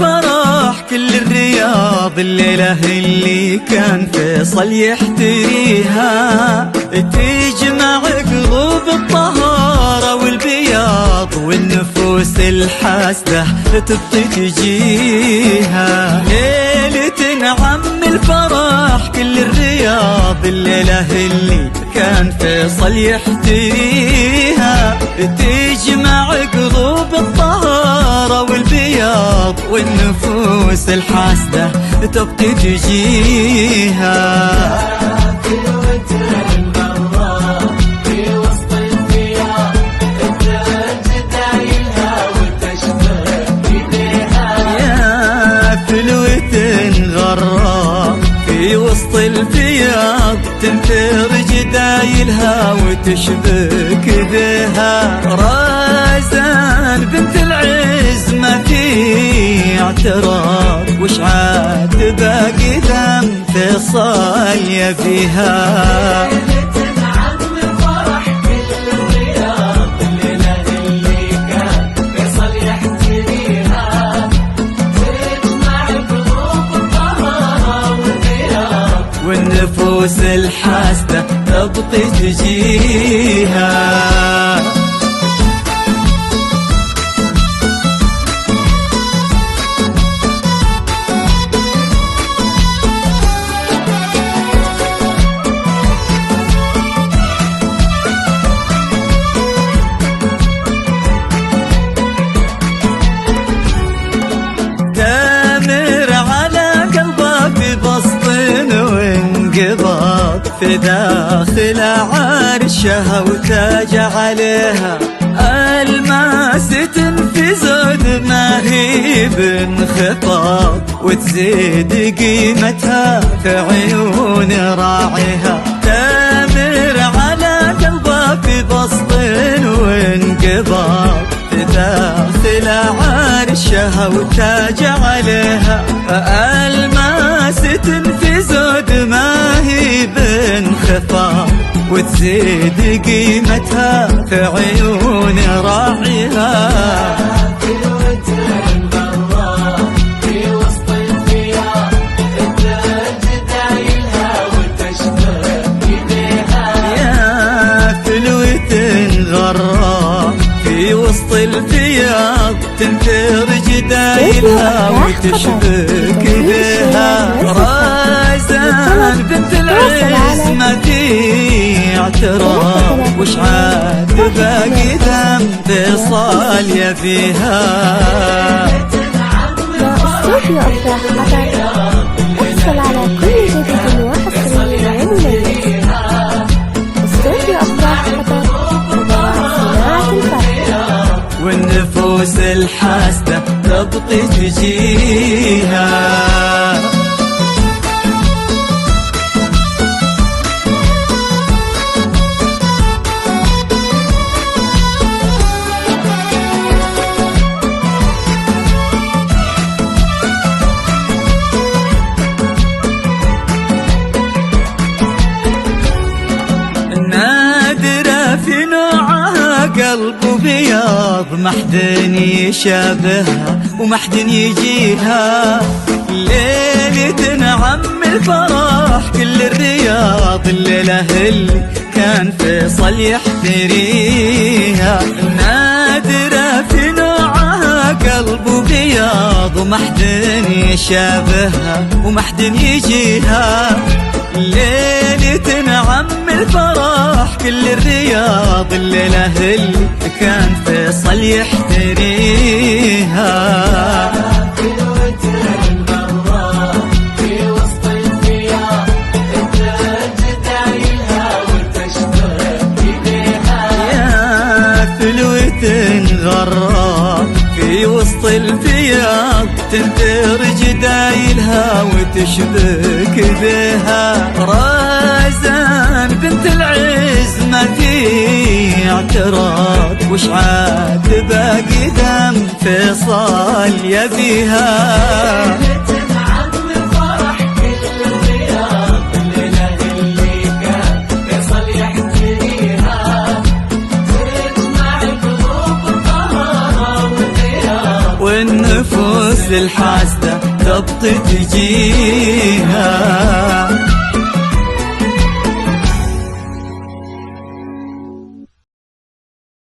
الفرح كل الرياض الليلة اللي كان فيصل يحتريها، تجمع قلوب الطهارة والبياض والنفوس الحاسدة تبطي تجيها. ليلة نعم الفرح كل الرياض الليلة اللي كان فيصل يحتريها، تجمع قلوب الطهارة والبياض والنفوس الحاسدة تبقي تجيها. في وسط الفياض تنثر جدايلها وتشبك بها. رازان بنت العز ما في اعتراض، وش عاد باقي ذنب فيصل يبيها. والنفوس الحاسدة تبقي تجيها. تامر على قلبه ببسط وانقباض، في داخل عرشها وتاج عليها. الماس في زود ما هي بانخفاض، وتزيد قيمتها في عيون راعيها. تامر على قلبه ببسط وانقباض، في داخل عرشها وتاج عليها. الماس في زود ما هي بانخفاض، وتزيد قيمتها في عيون راعيها. في وسط الفياض الثلج دايلها وتشبك بها. يا فلوة غراء في وسط الفياض تنثر جدايلها وتشبك بها. رازان بنت العز ما في اعتراض، وش عاد باقي ذنب فيصل يبيها. استوديو أفراح قطر، احصل على كل جديد وحصري ومميز. استوديو أفراح قطر، مباراة صناعة الفرح. والنفوس الحاسدة تبقي تجيها. نادرة في نوعها قلب بياض، محدن يشابهها ومحدن يجيها. ليلة نعم الفرح كل الرياض الليلة اللي كان فيصل يحتريها. نادرة في نوعها قلب بياض، ومحدن يشابهها ومحدن يجيها. ليلة نعم الفرح كل الرياض الليلة اللي كان فيصل يحتريها. في وسط الفياض الثلج دايلها وتشبك بها. يا فلوة غراء في وسط الفياض تنثر جدايلها وتشبك بها. رازان بنت العز ما في اعتراض، وش عاد باقي ذنب فيصل يبيها. والنفوس الحاسدة تبطي تجيها.